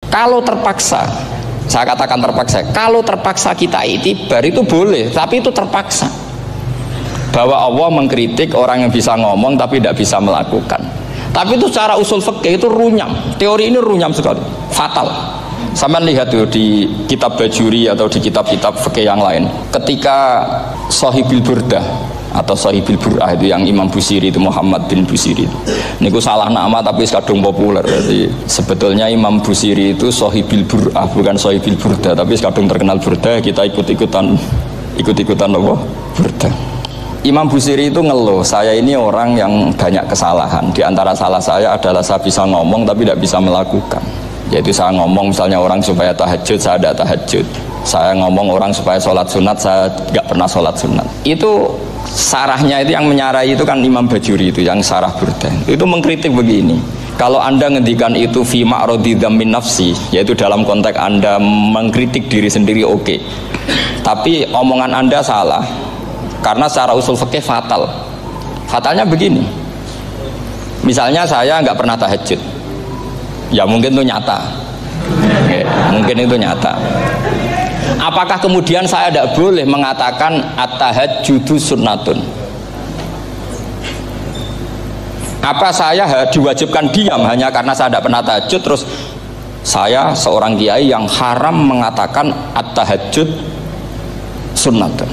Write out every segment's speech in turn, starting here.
Kalau terpaksa, saya katakan terpaksa, kalau terpaksa kita itibar itu boleh, tapi itu terpaksa. Bahwa Allah mengkritik orang yang bisa ngomong tapi tidak bisa melakukan. Tapi itu secara usul fikih itu runyam. Teori ini runyam sekali, fatal. Sampai lihat tuh di kitab Bajuri atau di kitab-kitab fikih yang lain. Ketika Shahibil Burdah atau Shahibil Bur'ah itu yang Imam Busiri itu, Muhammad bin Busiri itu. Ini salah nama tapi kadung populer. Jadi sebetulnya Imam Busiri itu Shahibil Bur'ah, bukan Shahibil Burdah, tapi kadung terkenal Burdah, kita ikut-ikutan apa? Burdah. Imam Busiri itu ngeluh, saya ini orang yang banyak kesalahan. Di antara salah saya adalah saya bisa ngomong tapi tidak bisa melakukan. Yaitu saya ngomong misalnya orang supaya tahajud, saya tidak tahajud. Saya ngomong orang supaya sholat sunat, saya tidak pernah sholat sunat. Itu sarahnya itu yang menyarai itu kan Imam Bajuri itu yang sarah Burdah. Itu mengkritik begini. Kalau Anda ngendikan itu fi ma'radi dzammin nafsi, yaitu dalam konteks Anda mengkritik diri sendiri oke. Tapi omongan Anda salah. Karena secara usul fikih fatal. Fatalnya begini. Misalnya saya nggak pernah tahajud. Ya mungkin itu nyata. Oke, mungkin itu nyata. Apakah kemudian saya tidak boleh mengatakan at-tahajjudu sunnatun? Apa saya diwajibkan diam hanya karena saya tidak pernah tahajud, terus saya seorang kiai yang haram mengatakan at-tahajjud sunnatun?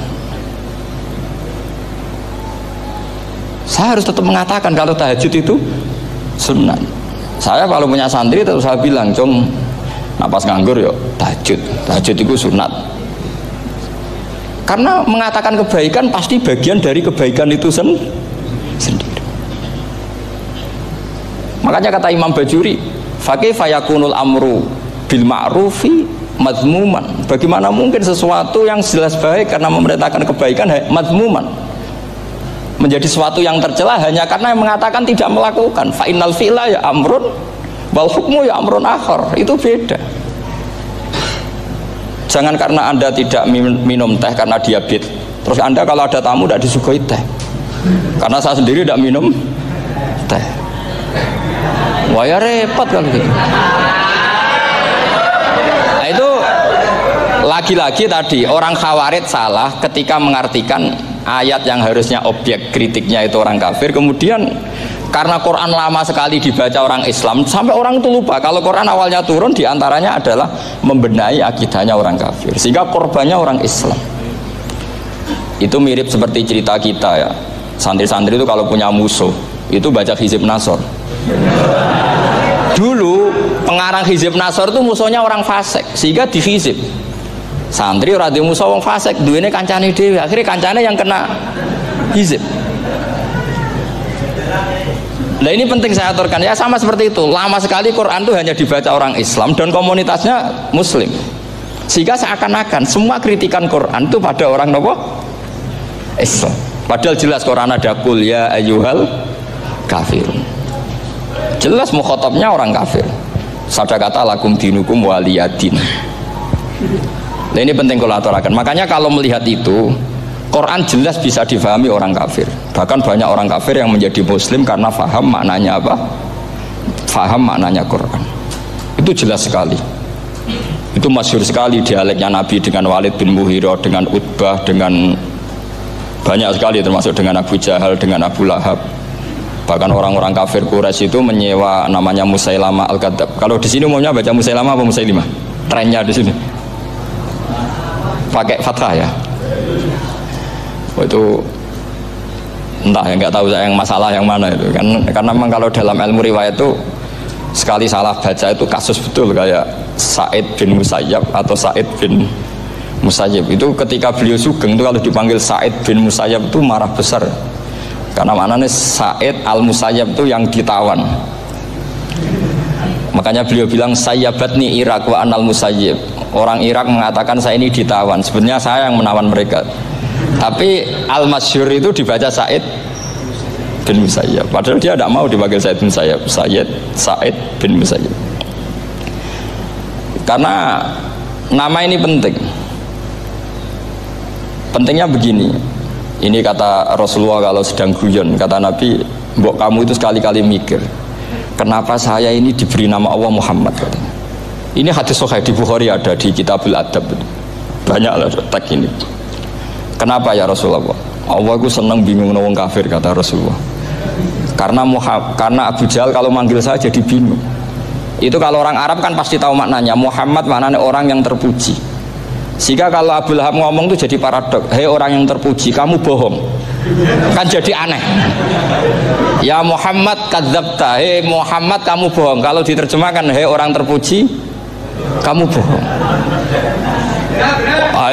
Saya harus tetap mengatakan kalau tahajud itu sunnah. Saya kalau punya santri terus saya bilang, "Cung, napas nganggur yuk tahajud itu sunat." Karena mengatakan kebaikan pasti bagian dari kebaikan itu sendiri. Makanya kata Imam Bajuri, "Fakaifa yakunul amru bil ma'rufi mazmuman." Bagaimana mungkin sesuatu yang jelas baik karena memerintahkan kebaikan mazmuman menjadi sesuatu yang tercela hanya karena yang mengatakan tidak melakukan. Fa innal fi'la ya amrun wal hukmu ya amrun akhar. Itu beda. Jangan karena Anda tidak minum teh karena diabetes, terus Anda kalau ada tamu tidak disuguhi teh. Karena saya sendiri tidak minum teh. Wah ya repot kalau gitu. Nah, itu lagi-lagi tadi orang Khawarij salah ketika mengartikan ayat yang harusnya objek kritiknya itu orang kafir, kemudian karena Quran lama sekali dibaca orang Islam sampai orang itu lupa kalau Quran awalnya turun diantaranya adalah membenahi akidahnya orang kafir, sehingga korbannya orang Islam. Itu mirip seperti cerita kita ya, santri-santri itu kalau punya musuh itu baca Hizib Nasor. Dulu pengarang Hizib Nasor itu musuhnya orang fasik, sehingga dihizib. Santri ora di musuh wong fasik, duwene kancane dhewe, akhirnya kancane yang kena hizib. Nah ini penting saya aturkan ya, sama seperti itu. Lama sekali Quran itu hanya dibaca orang Islam dan komunitasnya Muslim, sehingga seakan-akan semua kritikan Quran itu pada orang nopo Islam. Padahal jelas Quran ada kul ya ayyuhal kafirun. Jelas mukhatabnya orang kafir. Sabda kata lakum dinukum waliyadin. Nah ini penting kalau aturakan. Makanya kalau melihat itu, Quran jelas bisa difahami orang kafir. Bahkan banyak orang kafir yang menjadi Muslim karena faham maknanya apa? Faham maknanya Quran. Itu jelas sekali. Itu masyhur sekali dialeknya Nabi dengan Walid bin Mughirah, dengan Utbah, dengan banyak sekali termasuk dengan Abu Jahal, dengan Abu Lahab. Bahkan orang-orang kafir Quraisy itu menyewa namanya Musailamah Al-Kadzab. Kalau di sini umumnya baca Musailamah apa Musailimah? Trennya di sini pakai fathah ya. Oh, itu entah ya, nggak tahu saya yang masalah yang mana itu kan, karena memang kalau dalam ilmu riwayat itu sekali salah baca itu kasus betul, kayak Sa'id bin Musayyab atau Sa'id bin Musayyib itu ketika beliau sugeng itu kalau dipanggil Sa'id bin Musayyab itu marah besar karena maknanya Sa'id al-Musayyab itu yang ditawan. Makanya beliau bilang sayyabatni Irak wa anal Musayyib. Orang Irak mengatakan saya ini ditawan, sebenarnya saya yang menawan mereka. Tapi al-masyhur itu dibaca Sa'id bin Musayyab, padahal dia tidak mau dipanggil Sa'id bin Musayyab, Sa'id bin Musayyab. Karena nama ini penting. Pentingnya begini. Ini kata Rasulullah kalau sedang guyon, kata Nabi, "Mbok kamu itu sekali-kali mikir, kenapa saya ini diberi nama Allah Muhammad?" katanya. Ini hadis sahih di Bukhari, ada di Kitabul Adab. Banyak lah teks ini. Kenapa ya Rasulullah? Allah ku seneng bingung wong kafir, kata Rasulullah. Karena Abu Jahal kalau manggil saya jadi bingung. Itu kalau orang Arab kan pasti tahu maknanya. Muhammad maknanya orang yang terpuji. Sehingga kalau Abu Lahab ngomong itu jadi paradok. Hei orang yang terpuji, kamu bohong. Kan jadi aneh. Ya Muhammad kadzabta. Hei Muhammad kamu bohong. Kalau diterjemahkan hei orang terpuji, kamu bohong.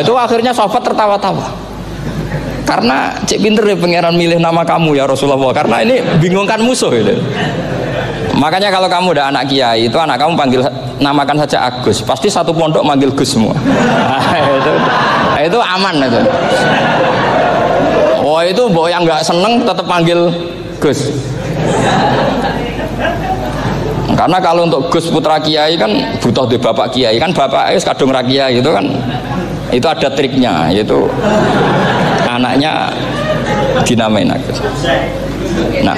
Itu akhirnya sahabat tertawa-tawa. Karena cek pinter ya pangeran milih nama kamu ya Rasulullah. Karena ini bingungkan musuh itu. Makanya kalau kamu udah anak kiai, itu anak kamu panggil namakan saja Agus. Pasti satu pondok manggil Gus semua. Itu aman itu. Oh itu mbok yang nggak seneng tetap panggil Gus. Karena kalau untuk Gus putra kiai kan butuh di bapak kiai, kan bapak kadung ra kiai itu kan, itu ada triknya, yaitu anaknya dinamain Agus. Nah,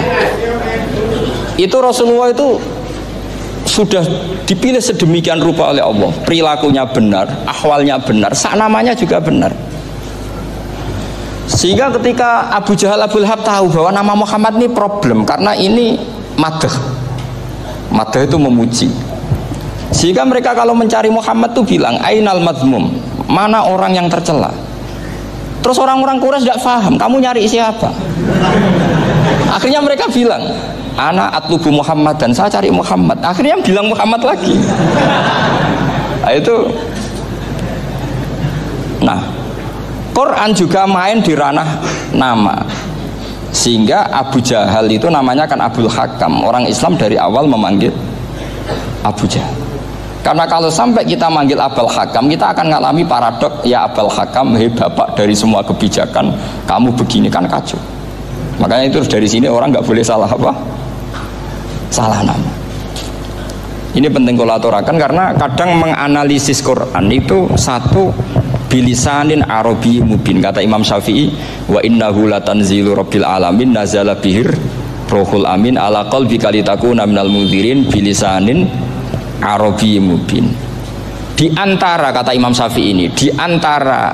itu Rasulullah itu sudah dipilih sedemikian rupa oleh Allah, perilakunya benar, ahwalnya benar, sak namanya juga benar. Sehingga ketika Abu Jahal, Abu Lahab tahu bahwa nama Muhammad ini problem, karena ini madah itu memuji. Sehingga mereka kalau mencari Muhammad tuh bilang ainal madmum, mana orang yang tercela. Terus orang-orang Quraisy tidak paham, kamu nyari siapa? Akhirnya mereka bilang, ana atlubu Muhammad, dan saya cari Muhammad. Akhirnya bilang Muhammad lagi. Nah, itu. Nah, Quran juga main di ranah nama. Sehingga Abu Jahal itu namanya kan Abul Hakam. Orang Islam dari awal memanggil Abu Jahal. Karena kalau sampai kita manggil Abul Hakam, kita akan ngalami paradok. Ya Abul Hakam, hei bapak dari semua kebijakan, kamu begini kan kacau. Makanya itu dari sini orang nggak boleh salah apa? Salah nama. Ini penting kalau aturakan, karena kadang menganalisis Quran itu satu bilisanin Arabi mubin. Kata Imam Syafi'i, wa innahu latanzilu rabbil alamin nazala bihir rohul amin ala qalbika litakuna minal mundzirin bilisanin Arabi mubin. Di antara, kata Imam Syafi'i ini, di antara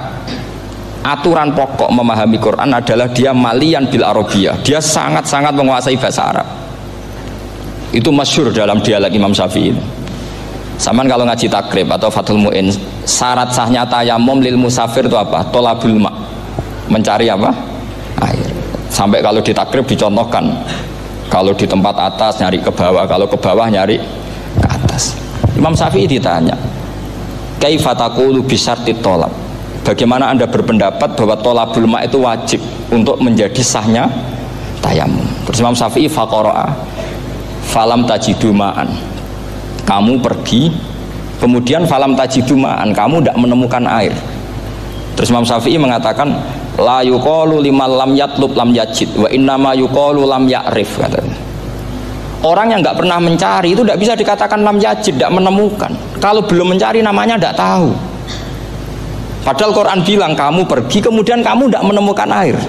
aturan pokok memahami Quran adalah dia malian bil arabiyah. Dia sangat-sangat menguasai bahasa Arab. Itu masyhur dalam dialog Imam Syafi'i. Saman kalau ngaji takrib atau Fathul Mu'in, syarat sahnya tayamum lil musafir itu apa? Tolabul ma', mencari apa? Air. Sampai kalau di takrib dicontohkan, kalau di tempat atas nyari ke bawah, kalau ke bawah nyari ke atas. Imam Syafi'i ditanya, kaifa taqulu bi syartit tolab? Bagaimana Anda berpendapat bahwa tolabul ma' itu wajib untuk menjadi sahnya tayamum? Terus Imam Syafi'i faqara'a falam tajidu ma'an, kamu pergi kemudian falam tajidu ma'an, kamu tidak menemukan air. Terus Imam Syafi'i mengatakan la yuqalu liman lam yatlub lam yajid wa innama yuqalu lam ya'rif, katanya. Orang yang nggak pernah mencari itu tidak bisa dikatakan lam yajid, tidak menemukan. Kalau belum mencari namanya tidak tahu. Padahal Quran bilang kamu pergi kemudian kamu tidak menemukan air.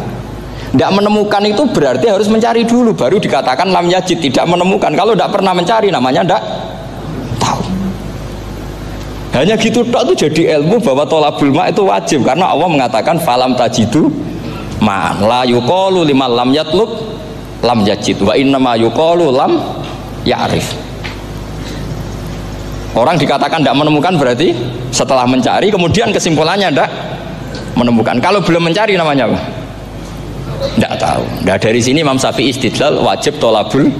Tidak menemukan itu berarti harus mencari dulu, baru dikatakan lam yajid, tidak menemukan. Kalau tidak pernah mencari namanya tidak tahu. Hanya gitu tok itu jadi ilmu bahwa tolabul ma' itu wajib, karena Allah mengatakan falam tajidu ma'an la yuqalu liman lam yatlub lam yajid wa innama yuqalu lam ya'rif. Orang dikatakan tidak menemukan berarti setelah mencari kemudian kesimpulannya tidak menemukan. Kalau belum mencari namanya apa? Tidak tahu. Nah, dari sini Imam Syafi'i istidlal wajib tolabul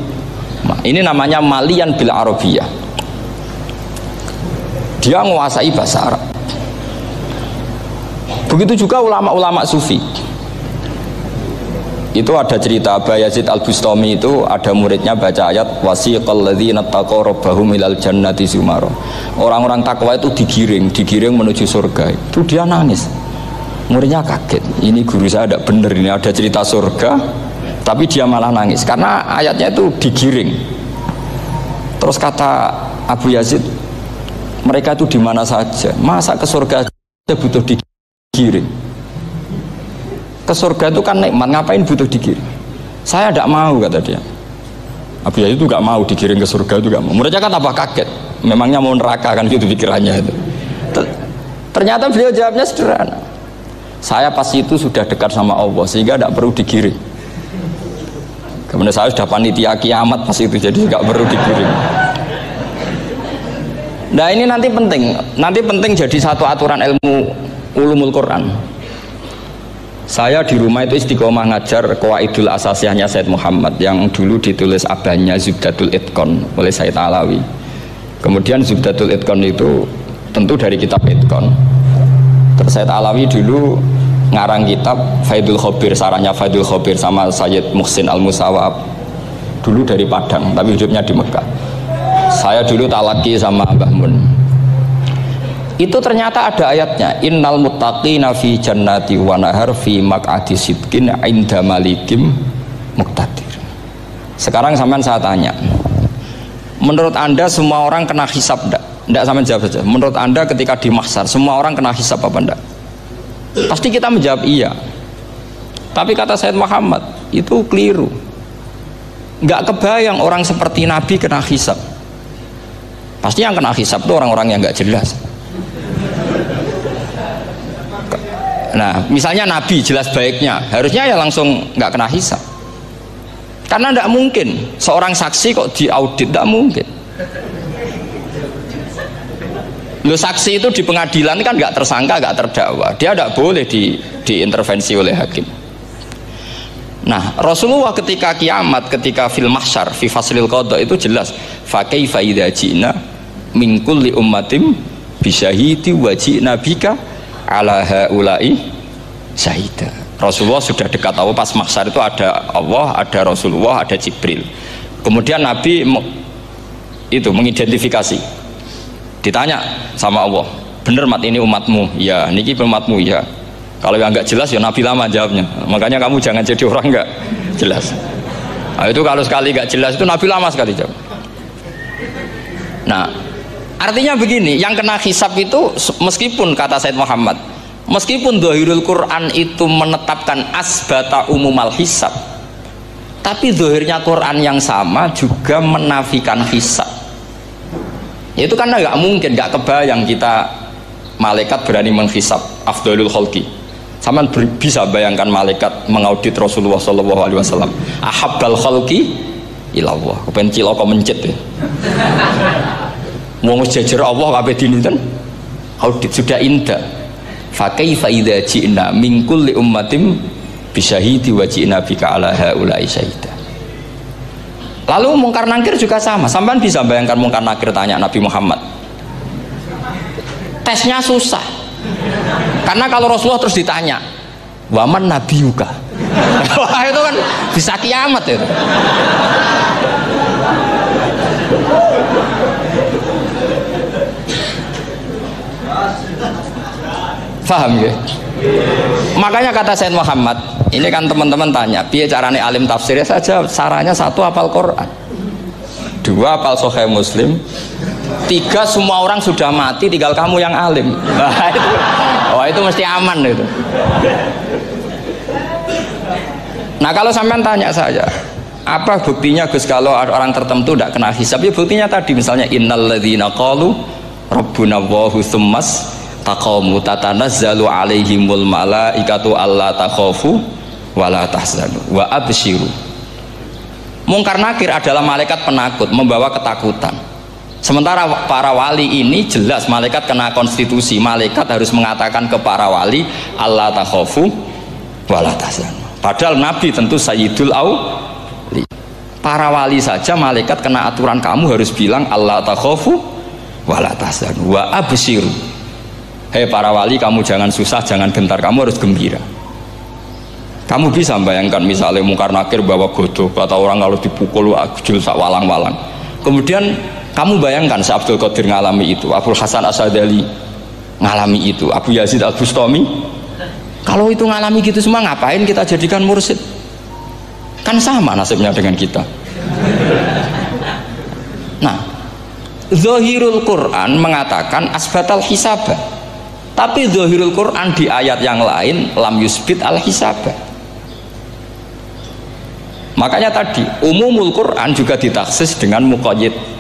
ma'. Ini namanya malian bil arabiyah. Dia menguasai bahasa Arab. Begitu juga ulama-ulama sufi. Itu ada cerita Aba Yazid Al-Bustami, itu ada muridnya baca ayat wasiqal ladzina taqaw rabbahum ilal jannati zumara. Orang-orang takwa itu digiring menuju surga. Itu dia nangis. Muridnya kaget. Ini guru saya tidak benar, ini ada cerita surga tapi dia malah nangis karena ayatnya itu digiring. Terus kata Abu Yazid, mereka itu di mana saja, masa ke surga aja butuh digiring? Ke surga itu kan nikmat, ngapain butuh digiring? Saya tidak mau, kata dia. Abu Yazid itu nggak mau digiring ke surga, itu nggak mau. Muridnya kan tambah kaget. memangnya mau neraka kan gitu pikirannya itu. Ternyata beliau jawabnya sederhana. Saya pas itu sudah dekat sama Allah sehingga tidak perlu digiring. Kemudian saya sudah panitia kiamat pas itu, jadi nggak perlu digiring. Nah ini nanti penting jadi satu aturan ilmu ulumul Quran. Saya di rumah itu istiqomah ngajar Qawaidul Asasiyahnya Said Muhammad yang dulu ditulis abahnya Zubdatul Itqan oleh Said Alawi. Kemudian Zubdatul Itqan itu tentu dari kitab Itqan. Terus Said Alawi dulu ngarang kitab Faidul Khobir, sarahnya Faidul Khobir sama Sayyid Muhsin Al-Musawab, dulu dari Padang tapi hidupnya di Mekah. Saya dulu talaki sama Mbah Mun. Itu ternyata ada ayatnya, innal muttaqina fi jannati wa nahar fi maq'adi sidqin 'inda malikim muqtadir. Sekarang sampean saya tanya, menurut Anda semua orang kena hisab enggak? Enggak, sampean jawab saja. Menurut Anda ketika di mahsyar semua orang kena hisab apa enggak? Pasti kita menjawab iya. Tapi kata Said Muhammad itu keliru. Enggak kebayang orang seperti Nabi kena hisab. Pasti yang kena hisab itu orang-orang yang enggak jelas. Nah, misalnya Nabi jelas baiknya, harusnya ya langsung nggak kena hisab. Karena tidak mungkin seorang saksi kok diaudit, tidak mungkin. Lo saksi itu di pengadilan kan nggak tersangka, nggak terdakwa, dia tidak boleh diintervensi oleh hakim. Nah, Rasulullah ketika kiamat, ketika fil mahsyar, fi faslil qada itu jelas, fa kaifa idza ji'na min kulli ummatin bisyahidi wa ji'na bika ala haula'i syahida. Rasulullah sudah dekat Allah, pas mahsyar itu ada Allah, ada Rasulullah, ada Jibril. Kemudian Nabi itu mengidentifikasi, ditanya sama Allah, bener mat ini umatmu? Ya, niki umatmu ya. Kalau yang nggak jelas ya Nabi lama jawabnya. Makanya kamu jangan jadi orang nggak jelas. Nah, itu kalau sekali nggak jelas itu Nabi lama sekali jawab. Nah, artinya begini, yang kena hisab itu meskipun kata Said Muhammad, meskipun zahirul Quran itu menetapkan asbata umumal hisab, tapi zahirnya Quran yang sama juga menafikan hisab. Itu karena nggak mungkin, nggak kebayang kita malaikat berani menghisab afdalul khalqi. Sama bisa bayangkan malaikat mengaudit Rasulullah SAW, ahabbal khalqi ilallah, kepen ciloko mencet ya. Wong jajar Allah kabeh dinten audit sudah indah. Fa kaifa idza ji'na min kulli ummatin bisyahidi wa ji'na bika ala haula'i syahida. Lalu mungkar nakir juga sama. Sampean bisa bayangkan mungkar nakir tanya Nabi Muhammad. Tesnya susah. Karena kalau Rasulullah terus ditanya, "Waman nabiyuka?" Wah, itu kan bisa kiamat itu. Faham ya? Makanya kata Said Muhammad, ini kan teman-teman tanya, piye carane alim tafsirnya saja, caranya satu hafal Quran, dua hafal Sahih Muslim, tiga semua orang sudah mati, tinggal kamu yang alim. Wah itu mesti aman itu. Nah kalau sampean tanya saya, apa buktinya Gus kalau orang tertentu tidak kena hisab? Ya buktinya tadi misalnya innalladzina qalu rabbuna Allahu tsummas taqamu tatanazzalu alaihimul malaikatu alla takhafu wala tahzanu wa absyiru. Mungkar nakir adalah malaikat penakut membawa ketakutan. Sementara para wali ini jelas malaikat kena konstitusi, malaikat harus mengatakan ke para wali alla takhafu wala tahzanu. Padahal Nabi tentu sayyidul auli. Para wali saja malaikat kena aturan, kamu harus bilang alla takhafu wala tahzanu wa absyiru. Hei para wali, kamu jangan susah, jangan gentar, kamu harus gembira. Kamu bisa bayangkan misalnya mungkar nakir bawa godok, kata orang kalau dipukul ajul sak walang-walang. Kemudian kamu bayangkan si Abdul Qadir ngalami itu, Abdul Hasan Asadali ngalami itu, Abu Yazid Al-Bustami. Kalau itu ngalami gitu semua, ngapain kita jadikan mursyid? Kan sama nasibnya dengan kita. Nah, zahirul Quran mengatakan asbatal hisabah, tapi zahirul Quran di ayat yang lain lam yusbit al hisabah. Makanya tadi umumul Quran juga ditaksis dengan muqayyid.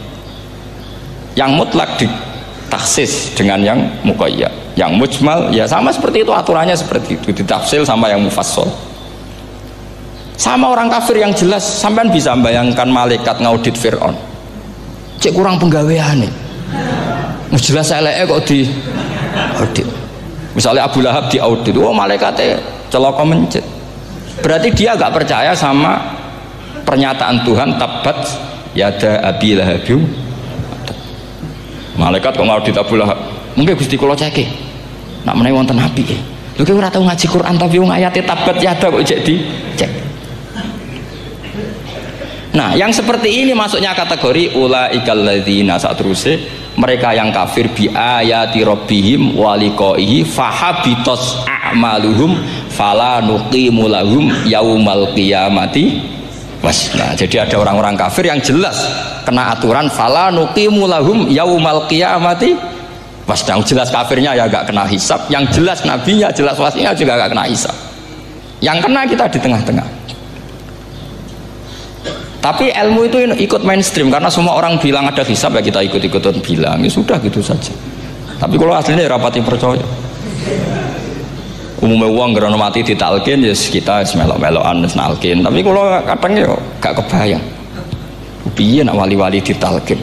Yang mutlak ditaksis dengan yang muqayyad. Yang mujmal ya sama seperti itu, aturannya seperti itu, ditafsil sama yang mufassal. Sama orang kafir yang jelas, sampean bisa bayangkan malaikat ngaudit Fir'aun. Cek kurang penggaweane. Jelas eleke kok di audit. Misalnya Abu Lahab di audit, oh malaikatnya celaka mencet. Berarti dia gak percaya sama pernyataan Tuhan tabat yada Abi Lahab. Malaikat kok ngaudit Abu Lahab. Mungkin Gusti kula ceke. Nak menawi wonten apike. Lho kowe ora tau ngaji Quran tapi wong ayate tabat yada kok cek dicek. Nah, yang seperti ini masuknya kategori ulaikal ladzina, saterusé mereka yang kafir bi ayati rabbihim wa liqaihi fahabitos a'maluhum fala nuqimu lahum yaumal qiyamati wasna. Jadi ada orang-orang kafir yang jelas kena aturan fala nuqimu lahum yaumal qiyamati wasna. Jelas kafirnya ya gak kena hisab, yang jelas nabinya, jelas wasinya juga gak kena hisab. Yang kena kita di tengah-tengah. Tapi ilmu itu ikut mainstream karena semua orang bilang ada hisab ya kita ikut-ikutan bilang, ya sudah gitu saja. Tapi kalau aslinya rapati percaya. Umumnya uang gerono mati ditalkin ya kita melok-melokan nalkin. Tapi kalau kadang ya gak kebayang. Piye nak wali-wali ditalkin.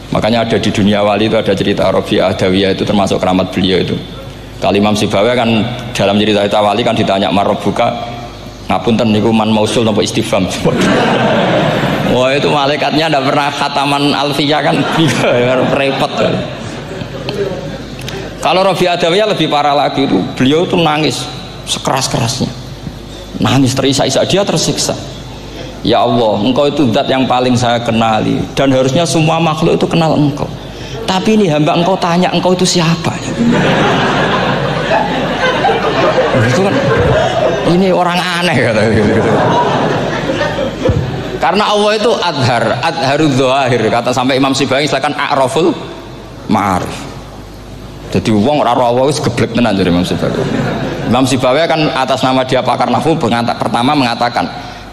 Makanya ada di dunia wali itu ada cerita Rabi'ah Adawiyah, itu termasuk keramat beliau itu. Kali Imam Sibawi kan dalam cerita wali kan ditanya marbuka, ngapunten niku man mausul napa istifham. Wah itu malaikatnya tidak pernah khataman alfiyah kan repot kan. Kalau Rabi'ah Adawiyah lebih parah lagi, itu beliau tuh nangis sekeras-kerasnya, nangis terisak-isak, dia tersiksa. Ya Allah, engkau itu zat yang paling saya kenali dan harusnya semua makhluk itu kenal engkau, tapi ini hamba engkau tanya engkau itu siapa. Itu kan ini orang aneh kata gitu. Karena Allah itu adharud dzahir, kata sampai Imam Sibawi silakan a'raful ma'arif. Jadi wong ora Allah wis geblek tenan dari Imam Sibawi. Imam Sibawi kan atas nama dia pakar nahwu pertama mengatakan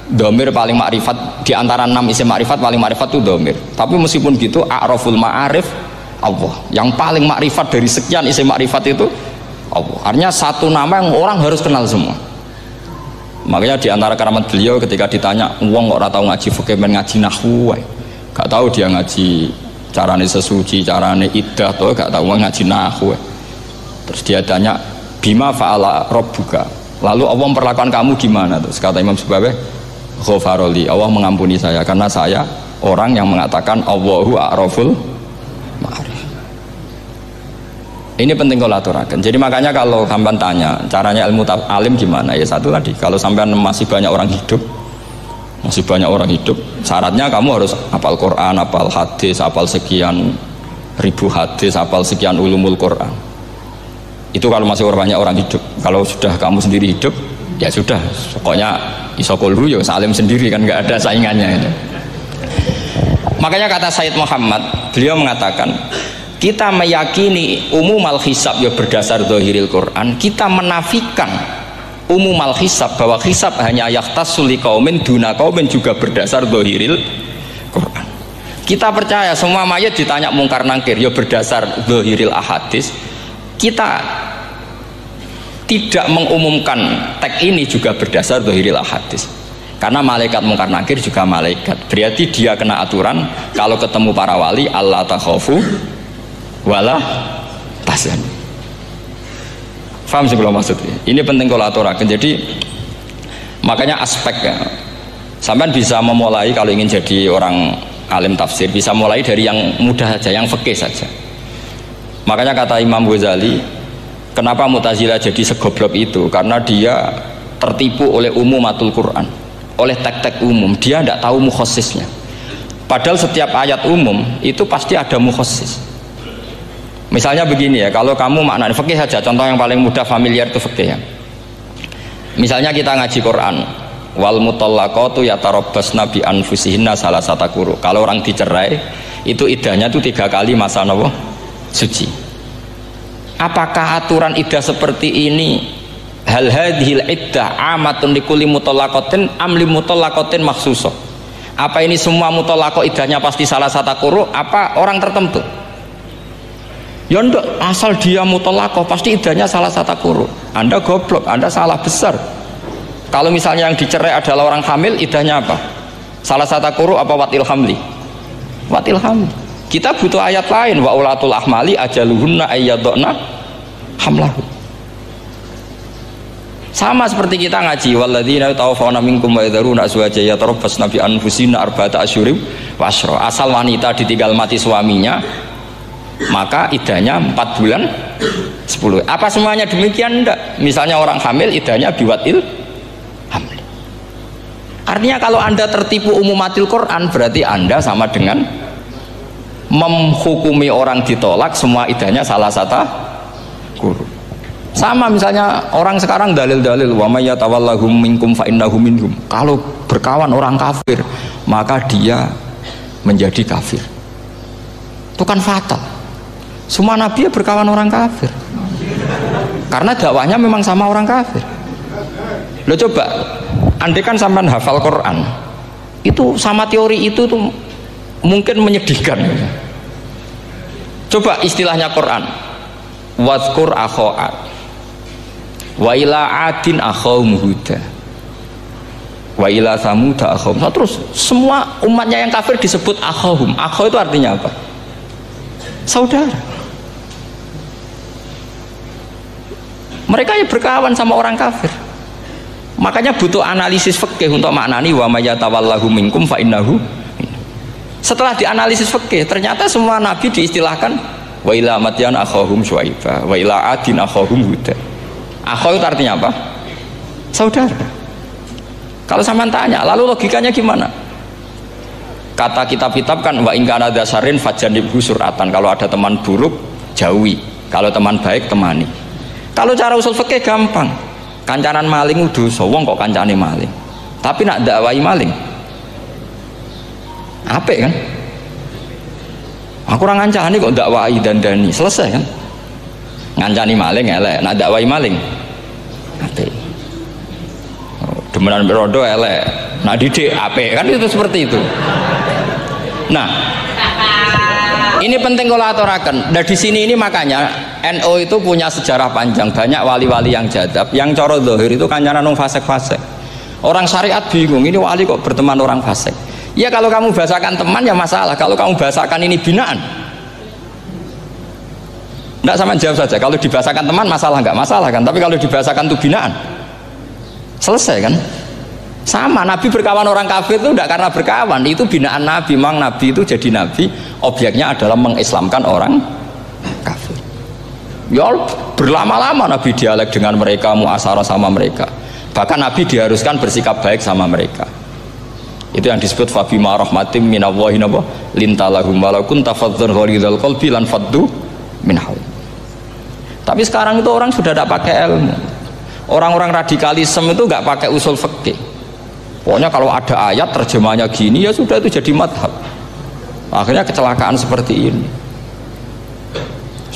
dhamir paling makrifat di antara 6 isim makrifat, paling makrifat itu dhamir. Tapi meskipun gitu a'raful ma'arif Allah. Yang paling makrifat dari sekian isim makrifat itu Allah. Artinya satu nama yang orang harus kenal semua. Makanya di antara keramat beliau ketika ditanya wong kok ora tau ngaji fikih men ngaji nahwu wae. Gak tahu dia ngaji carane sesuci, carane iddah to gak tahu ngaji nahwu. Terus dia tanya bima fa'ala rabbuka. Lalu Allah memperlakukan kamu gimana? Terus kata Imam Sibawi, ghafaroli, Allah mengampuni saya karena saya orang yang mengatakan Allahu a'raful ma'arif. Ini penting kalau aturakan. Jadi makanya kalau sampean tanya caranya ilmu alim gimana, ya satu tadi, kalau sampean masih banyak orang hidup, syaratnya kamu harus hafal Quran, hafal hadis, hafal sekian ribu hadis, hafal sekian ulumul Quran. Itu kalau masih banyak orang hidup. Kalau sudah kamu sendiri hidup, ya sudah, pokoknya isokulhu ya salim sendiri kan, nggak ada saingannya itu. Makanya kata Sayyid Muhammad, beliau mengatakan kita meyakini umumal hisab ya berdasar zahiril Quran, kita menafikan umumal hisab bahwa hisab hanya yakhtassu liqaumin duna qaumin juga berdasar zahiril Quran. Kita percaya semua mayat ditanya mungkar nangkir ya berdasar zahiril ahadis. Kita tidak mengumumkan teks ini juga berdasar zahiril ahadis. Karena malaikat mungkar nangkir juga malaikat. Berarti dia kena aturan kalau ketemu para wali Allah takhafu wala tahzan. Faham sih belum maksudnya? Ini penting kalau aturakan. Jadi makanya aspeknya sampean bisa memulai kalau ingin jadi orang alim tafsir, bisa mulai dari yang mudah saja, yang fikih saja. Makanya kata Imam Ghazali, kenapa Mu'tazilah jadi segoblok itu? Karena dia tertipu oleh umumatul Quran, oleh teks-teks umum. Dia tidak tahu mukhassisnya. Padahal setiap ayat umum itu pasti ada mukhassis. Misalnya begini ya, kalau kamu maknanya fikih saja, contoh yang paling mudah familiar itu fikih ya. Misalnya kita ngaji Quran, wal mutallaqatu yatarabbasna bi anfusihinna salasata quru. Kalau orang dicerai, itu iddahnya itu 3 kali masa nopo suci. Apakah aturan iddah seperti ini hal hadhil iddah amatun likulli mutallaqatin am li mutallaqatin makhsusah? Apa ini semua mutolako idahnya pasti salah satu kuru? Apa orang tertentu? Ya enggak, asal dia mutolako pasti idahnya salah satu kuru. Anda goblok, Anda salah besar. Kalau misalnya yang dicerai adalah orang hamil, idahnya apa? Salah satu kuru apa watil hamli? Watil hamli. Kita butuh ayat lain, wa ulatul ahmali ajaluhunna ayyadna hamlahu. Sama seperti kita ngaji walladzina tawaffawna minkum wa yadharuna azwajan yatarabbasna bi anfusina arba'ata asyhurin wa asyra. Asal wanita ditinggal mati suaminya, maka idahnya 4 bulan 10. Apa semuanya demikian? Enggak. Misalnya orang hamil idahnya biwatil hamil. Artinya kalau Anda tertipu umumatil Quran, berarti Anda sama dengan menghukumi orang ditolak semua idahnya salah satu guru. Sama misalnya orang sekarang dalil-dalil wa may yatawallahum minkum fa innahu minhum. Kalau berkawan orang kafir, maka dia menjadi kafir. Itu kan fatal. Semua nabi ya berkawan orang kafir. Karena dakwahnya memang sama orang kafir. Lo coba, andai kan sampean hafal Quran, itu sama teori itu tuh mungkin menyedihkan. Coba istilahnya Quran, wazkur akho'at wa ila adin akhawum huda wa ila samuda akhawum. Terus semua umatnya yang kafir disebut akhawum. Akhaw itu artinya apa? Saudara. Mereka ya berkawan sama orang kafir. Makanya butuh analisis fikih untuk maknani wa may yatawallahu minkum fa innahu. Setelah dianalisis fikih, ternyata semua nabi diistilahkan wa ila madyan akhahum syuaiba wa ila adin akhahum huda. Akhaw itu artinya apa? Saudara. Kalau sampean tanya, lalu logikanya gimana? Kata kitab-kitab kan wa in kana dasarin fajanibhu suratan. Kalau ada teman buruk, jauhi. Kalau teman baik, temani. Kalau cara usul fikih gampang. Kancanan maling dosa, wong kok kancane maling. Tapi nak dakwai maling, apik kan? Aku orang ngancani kok dakwai dandani, selesai kan? Ngancani maling elek, nak dakwai maling apik. Demenan berodo elek, nak didik apik kan, itu seperti itu. Nah, ini penting kalau aturakan. Dan di sini ini makanya NU itu punya sejarah panjang, banyak wali-wali yang jadab, yang coro zahir itu kancanan orang fasik-fasik. Orang syariat bingung, ini wali kok berteman orang fasik. Ya kalau kamu bahasakan teman ya masalah, kalau kamu bahasakan ini binaan, enggak, sama jawab saja. Kalau dibahasakan teman masalah enggak masalah kan, tapi kalau dibahasakan itu binaan, selesai kan? Sama, Nabi berkawan orang kafir itu enggak karena berkawan, itu binaan Nabi. Memang Nabi itu jadi Nabi, objeknya adalah mengislamkan orang kafir. Ya berlama-lama Nabi dialek dengan mereka, muasyarah sama mereka. Bahkan Nabi diharuskan bersikap baik sama mereka. Itu yang disebut fabima rahmatim minallahi lintalahum walau kunta fadzan ghalidhal qalbi lan faddu min haul. Tapi sekarang itu orang sudah tidak pakai ilmu. Orang-orang radikalisme itu nggak pakai usul fikih. Pokoknya kalau ada ayat terjemahnya gini ya sudah, itu jadi madhab. Akhirnya kecelakaan seperti ini.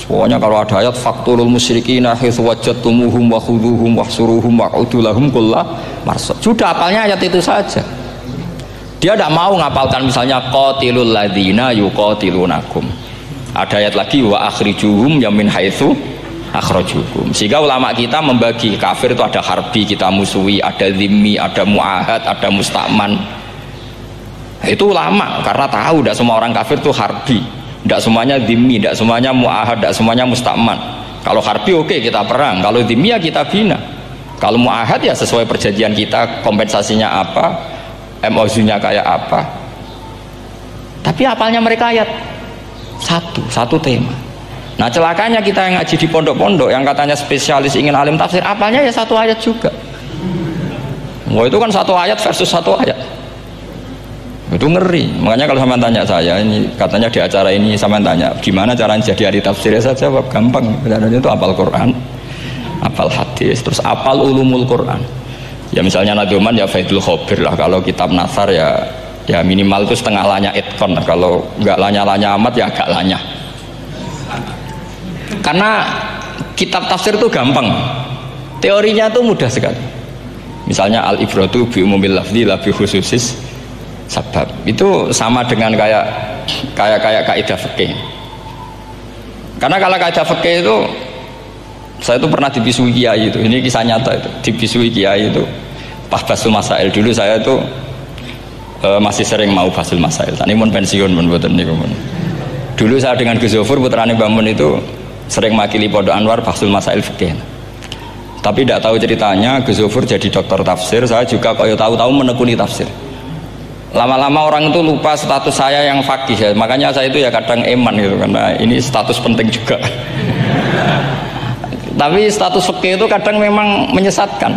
Pokoknya kalau ada ayat faqtulul musyrikina haitsu wajadtumuhum wa khudhuhum wahsuruhum wa'udu lahum kulla marsad. Sudah apalnya ayat itu saja. Dia tidak mau ngapalkan misalnya qatilul ladzina yuqatilunakum. Ada ayat lagi wa akhrijuhum yamin haitsu akhrajukum. Sehingga ulama kita membagi kafir itu ada harbi, kita musuhi, ada zimmi, ada muahad, ada musta'man. Itu ulama karena tahu tidak semua orang kafir itu harbi, tidak semuanya zimmi, tidak semuanya muahad, tidak semuanya musta'man. Kalau harbi oke, kita perang, kalau zimmi ya kita bina, kalau muahad ya sesuai perjanjian kita, kompensasinya apa, MOU-nya kayak apa. Tapi apalnya mereka ayat satu tema. Nah celakanya kita yang ngaji di pondok-pondok yang katanya spesialis ingin alim tafsir, apalnya ya satu ayat juga. Wah itu kan satu ayat versus satu ayat, itu ngeri. Makanya kalau sama tanya saya, ini katanya di acara ini sama tanya gimana caranya jadi ahli tafsir, saya jawab gampang. Sebenarnya itu apal Quran, apal hadis, terus apal ulumul Quran. Ya misalnya Nadoman ya Faidul Khobir lah, kalau kitab Nasar ya minimal itu setengah lanya itkon, kalau nggak lanya-lanya amat ya agak lanya. Karena kitab tafsir itu gampang, teorinya itu mudah sekali. Misalnya al-ibratu bi umumil lafzi la bi khususis Sebab itu sama dengan kayak kaidah fikih. Karena kalau kaidah fikih itu, saya itu pernah dibisui kiai itu. Ini kisah nyata itu. Dibisui kiai itu pas basul masail. Dulu saya itu masih sering mau basul masail. Tadi pun pensiun pun buatan niku. Dulu saya dengan Gus Zofur putrane Mbah Mun itu sering makili Pondok Anwar basul masail fikih. Tapi tidak tahu ceritanya Gus Zofur jadi dokter tafsir. Saya juga kok tahu-tahu menekuni tafsir. Lama-lama orang itu lupa status saya yang fakih ya. Makanya saya itu ya kadang eman gitu, karena ini status penting juga. Tapi status fikih itu kadang memang menyesatkan.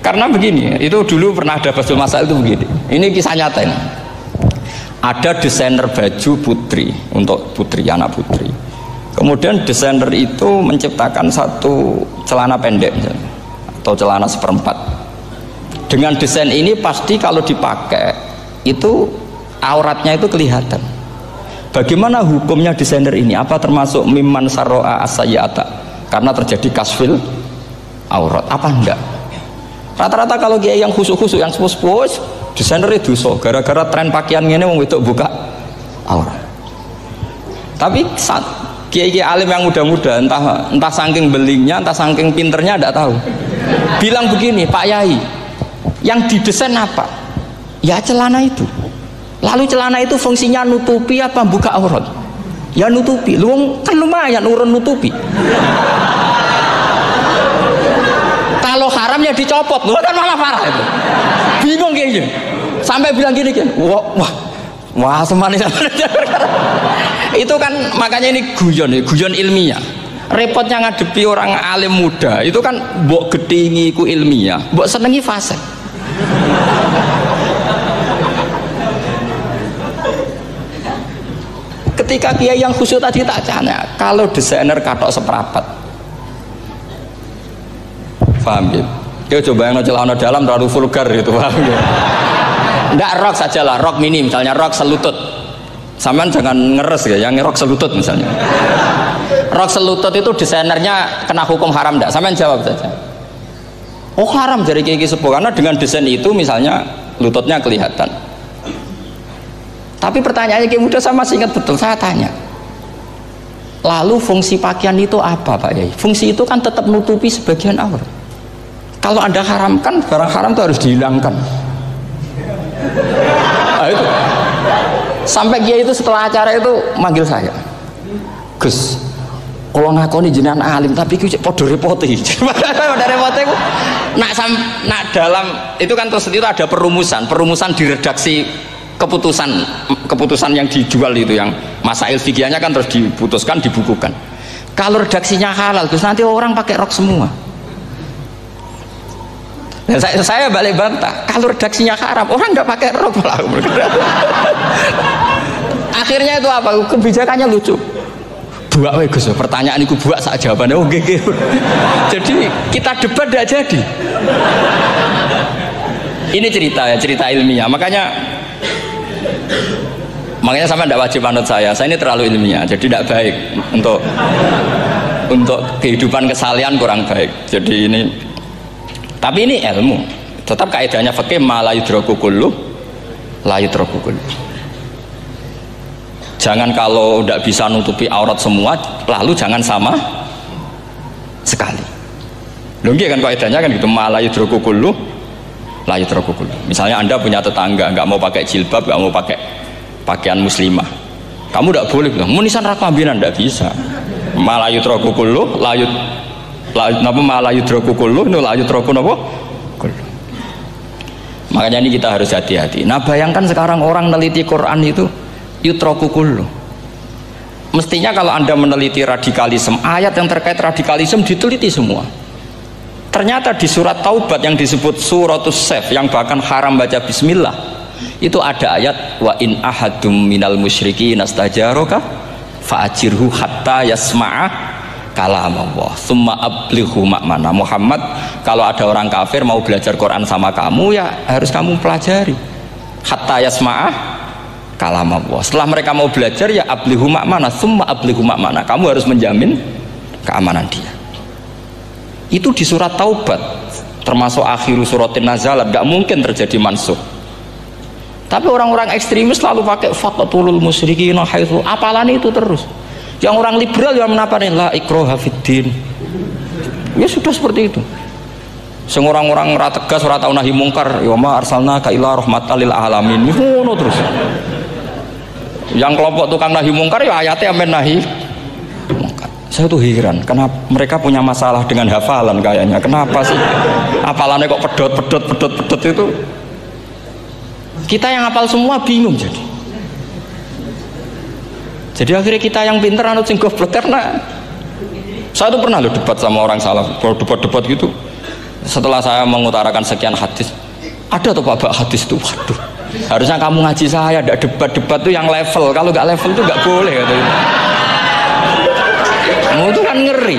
Karena begini, itu dulu pernah ada basul masail itu begini. Ini kisah nyata ini. Ada desainer baju putri untuk putri, anak putri. Kemudian desainer itu menciptakan satu celana pendek atau celana seperempat. Dengan desain ini pasti kalau dipakai itu auratnya itu kelihatan. Bagaimana hukumnya desainer ini? Apa termasuk mimman sarro'a as-sayyata karena terjadi kasfil aurat? Apa enggak? Rata-rata kalau kiai yang khusuk-khusuk, yang sepuh-sepuh, desainer itu dosa gara-gara tren pakaiannya ini mau wedok buka aurat. Tapi saat kiai-kiai alim yang muda-muda, entah saking belingnya, entah saking pinternya, tidak tahu. Bilang begini, Pak Yai, yang didesain apa? Ya celana itu. Lalu celana itu fungsinya nutupi apa buka aurat? Ya nutupi. Lu kan lumayan urun nutupi. Kalau haram ya dicopot, lu kan malah parah itu. Bingung kayaknya. Sampai bilang gini kan, wah semanis. Itu kan makanya ini guyon ilmiah. Repotnya ngadepi orang alim muda itu kan mbok gedingi ku ilmiah, mbok senengi fase. Ketika kiai yang khusyuk tadi tak tanya, kalau desainer katok seperapat, paham gitu? Dia coba yang celana dalam terlalu vulgar gitu, paham gitu? Nggak rok sajalah, rok mini misalnya, rok selutut. Sampean jangan ngeres ya, yang rok selutut misalnya. Rok selutut itu desainernya kena hukum haram enggak? Sampean jawab saja. Oh haram dari kiai sepuh, karena dengan desain itu misalnya lututnya kelihatan. Tapi pertanyaannya kiai muda saya masih ingat betul, saya tanya. Lalu fungsi pakaian itu apa Pak Yai? Fungsi itu kan tetap nutupi sebagian aurat. Kalau Anda haramkan, barang haram itu harus dihilangkan. Nah, itu. Sampai kiai itu setelah acara itu manggil saya. Gus, kalau ngakoni jenengan alim tapi ku podo repote. Podo repote ku nak dalam itu kan terus itu ada perumusan di redaksi keputusan yang dijual itu, yang masail fikihnya kan terus diputuskan, dibukukan. Kalau redaksinya halal terus nanti orang pakai rok semua. Dan saya balik bantah, kalau redaksinya haram orang nggak pakai rok malah. Akhirnya itu apa? Kebijakannya lucu. Buak we Gus, pertanyaan itu buak sak jawabannya oh nggih. Jadi kita debat tidak jadi. Ini cerita ilmiah. Makanya sampai tidak wajib anut saya ini terlalu ilmiah, jadi tidak baik untuk kehidupan kesalian, kurang baik. Jadi ini, tapi ini ilmu. Tetap kaidahnya fikih ma la yudraku kullu la yudraku kullu. Jangan kalau tidak bisa nutupi aurat semua, lalu jangan sama sekali. Lunggi kan kaidahnya kan gitu, malah yudroku kullu, la yudroku kullu. Misalnya Anda punya tetangga nggak mau pakai jilbab, nggak mau pakai pakaian muslimah, kamu tidak boleh bilang munisan rakambinan, tidak bisa. Malah yudroku kullu, malah yudroku kullu, la yudroku napa kullu. Makanya ini kita harus hati-hati. Nah bayangkan sekarang orang neliti Quran itu yutroku kullu. Mestinya kalau Anda meneliti radikalisme, ayat yang terkait radikalisme diteliti semua. Ternyata di surat Taubat yang disebut suratus Saif, yang bahkan haram baca bismillah, itu ada ayat wa in ahadum minal musyrikin nastajaroka fa'ajirhu hatta yasma'a kalam Allah summa ablighu ma'mana. Muhammad, kalau ada orang kafir mau belajar Quran sama kamu, ya harus kamu pelajari hatta yasma'a kalam Allah. Setelah mereka mau belajar, ya ablighu ma'mana summa ablighu ma'mana, kamu harus menjamin keamanan dia. Itu di surat Taubat, termasuk akhiru suratin nazalat, gak mungkin terjadi mansuh. Tapi orang-orang ekstremis selalu pakai faqtulul musyrikin haitsu, apalan itu terus. Yang orang liberal yang menaparin la ikraha fiddin. Ya sudah seperti itu. Sing orang-orang ora tegas, ora tau nahi mungkar, ya ma arsalnaka ila rahmatal lil alamin. Ngono terus. Yang kelompok tukang nahi mungkar ya ayatnya amen nahi mungkar. Saya tuh heran, kenapa mereka punya masalah dengan hafalan kayaknya. Kenapa sih? Hafalannya kok pedot itu. Kita yang hafal semua bingung jadi. Jadi akhirnya kita yang pinter anut sing goblok karena saya tuh pernah loh debat sama orang salaf, debat gitu. Setelah saya mengutarakan sekian hadis, ada tuh Pak hadis tuh, waduh. Harusnya kamu ngaji saya, ada debat tuh yang level. Kalau nggak level tuh nggak boleh katanya. Kamu tuh kan ngeri.